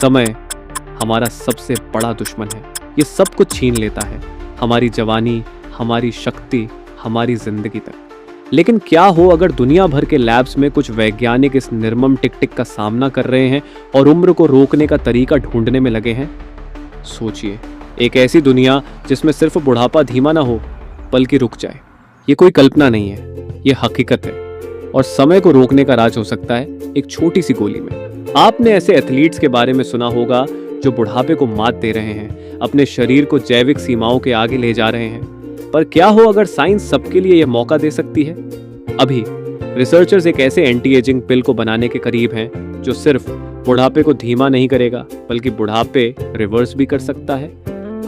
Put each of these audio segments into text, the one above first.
समय हमारा सबसे बड़ा दुश्मन है। ये सब कुछ छीन लेता है, हमारी जवानी, हमारी शक्ति, हमारी जिंदगी तक। लेकिन क्या हो अगर दुनिया भर के लैब्स में कुछ वैज्ञानिक इस निर्मम टिक टिक का सामना कर रहे हैं और उम्र को रोकने का तरीका ढूंढने में लगे हैं। सोचिए, एक ऐसी दुनिया जिसमें सिर्फ बुढ़ापा धीमा ना हो बल्कि रुक जाए। ये कोई कल्पना नहीं है, ये हकीकत है। और समय को रोकने का राज हो सकता है एक छोटी सी गोली में। आपने ऐसे एथलीट्स के बारे में सुना होगा जो बुढ़ापे को मात दे रहे हैं, अपने शरीर को जैविक सीमाओं के आगे ले जा रहे हैं। पर क्या हो अगर साइंस सबके लिए यह मौका दे सकती है? अभी रिसर्चर्स एक ऐसे एंटी एजिंग पिल को बनाने के करीब हैं जो सिर्फ बुढ़ापे को धीमा नहीं करेगा बल्कि बुढ़ापे रिवर्स भी कर सकता है।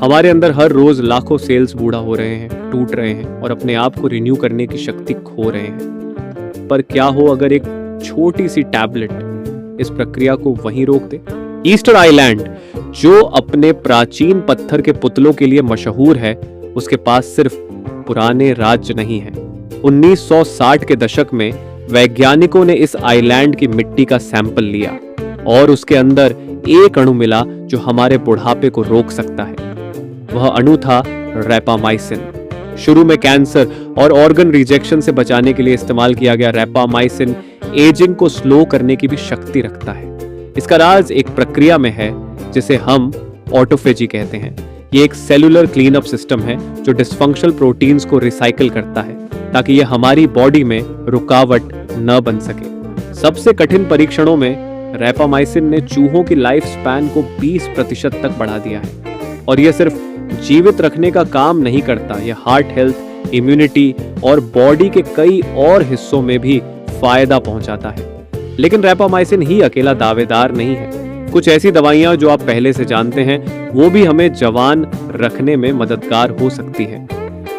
हमारे अंदर हर रोज लाखों सेल्स बूढ़ा हो रहे हैं, टूट रहे हैं और अपने आप को रिन्यू करने की शक्ति खो रहे हैं। पर क्या हो अगर एक छोटी सी टैबलेट इस प्रक्रिया को वहीं रोक दे? ईस्टर आइलैंड, जो अपने प्राचीन पत्थर के पुतलों के लिए मशहूर है, उसके पास सिर्फ पुराने राज्य नहीं है। 1960 के दशक में वैज्ञानिकों ने इस आइलैंड की मिट्टी का सैंपल लिया और उसके अंदर एक अणु मिला जो हमारे बुढ़ापे को रोक सकता है। वह अणु था रैपामाइसिन। शुरू में कैंसर और ऑर्गन रिजेक्शन से बचाने के लिए इस्तेमाल किया गया रैपामाइसिन एजिंग को स्लो करने की भी शक्ति रखता है। इसका राज एक प्रक्रिया में है जिसे हम ऑटोफेजी कहते हैं। ये एक सेलुलर क्लीन अप सिस्टम है जो डिसफंक्शनल प्रोटीन्स को रिसाइकिल करता है ताकि ये हमारी बॉडी में रुकावट न बन सके। सबसे कठिन परीक्षणों में रैपामाइसिन ने चूहों की लाइफ स्पैन को 20% तक बढ़ा दिया है। और यह सिर्फ जीवित रखने का काम नहीं करता, यह हार्ट हेल्थ, इम्यूनिटी और बॉडी के कई और हिस्सों में भी फायदा पहुंचाता है। लेकिन रैपामाइसिन ही अकेला दावेदार नहीं है। कुछ ऐसी दवाइयां जो आप पहले से जानते हैं वो भी हमें जवान रखने में मददगार हो सकती हैं।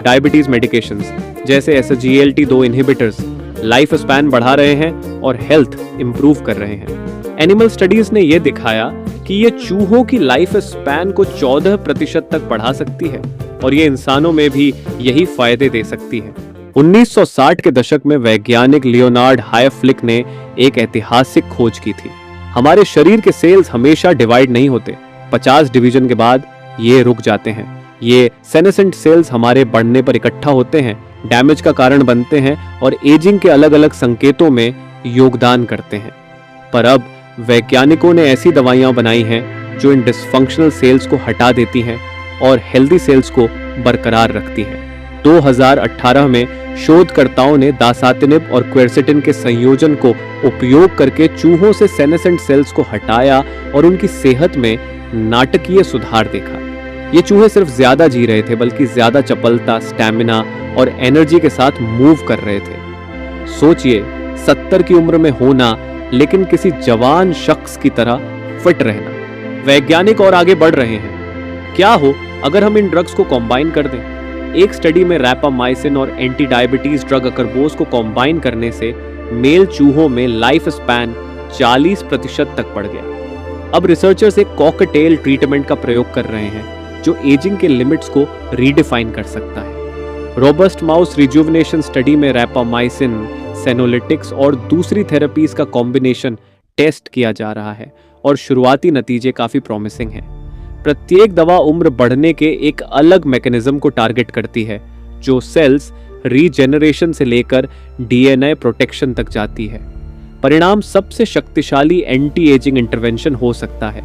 डायबिटीज मेडिकेशंस जैसे SGLT2 इनहिबिटर्स लाइफ स्पैन बढ़ा रहे हैं और हेल्थ इंप्रूव कर रहे हैं। एनिमल स्टडीज ने यह दिखाया कि ये चूहों की लाइफ स्पैन को 14% तक बढ़ा सकती है और ये इंसानों में भी यही फायदे दे सकती है। 1960 के दशक में वैज्ञानिक लियोनार्ड हायफ्लिक ने एक ऐतिहासिक खोज की थी। हमारे शरीर के सेल्स हमेशा डिवाइड नहीं होते। 50 डिवीजन के बाद ये रुक जाते हैं। ये सेनेसेंट सेल्स हमारे बढ़ने पर इकट्ठा होते हैं, डैमेज का कारण बनते हैं और एजिंग के अलग अलग संकेतों में योगदान करते हैं। पर अब वैज्ञानिकों ने ऐसी दवाइयां बनाई हैं जो इन डिसफंक्शनल सेल्स को हटा देती हैं और हेल्दी सेल्स को बरकरार रखती हैं। 2018 में शोधकर्ताओं ने दासातिनिब और क्वेरसेटिन के संयोजन को उपयोग करके चूहों से सेनेसेंट सेल्स को हटाया और उनकी सेहत में नाटकीय सुधार देखा। ये चूहे सिर्फ ज्यादा जी रहे थे बल्कि ज्यादा चपलता, स्टैमिना और एनर्जी के साथ मूव कर रहे थे। सोचिए, 70 की उम्र में होना लेकिन किसी जवान शख्स की तरह फिट रहना। वैज्ञानिक और आगे बढ़ रहे हैं। क्या हो अगर हम इन ड्रग्स को कॉम्बाइन कर दें? एक स्टडी में रैपामाइसिन और एंटी डायबिटीज ड्रग अकरबोज को कॉम्बाइन करने से मेल चूहों में लाइफ स्पैन 40% तक बढ़ गया। अब रिसर्चर्स एक कॉकटेल ट्रीटमेंट का प्रयोग कर रहे हैं जो एजिंग के लिमिट्स को रीडिफाइन कर सकता है। रोबस्ट माउस रिजुविनेशन स्टडी में रैपामाइसिन, सेनोलिटिक्स और दूसरी थेरेपीज का कॉम्बिनेशन टेस्ट किया जा रहा है और शुरुआती नतीजे काफी प्रॉमिसिंग हैं। प्रत्येक दवा उम्र बढ़ने के एक अलग मैकेनिज्म को टारगेट करती है जो सेल्स रीजेनरेशन से लेकर DNA प्रोटेक्शन तक जाती है। परिणाम सबसे शक्तिशाली एंटी एजिंग इंटरवेंशन हो सकता है।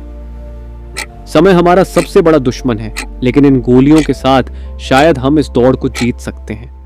समय हमारा सबसे बड़ा दुश्मन है, लेकिन इन गोलियों के साथ शायद हम इस दौड़ को जीत सकते हैं।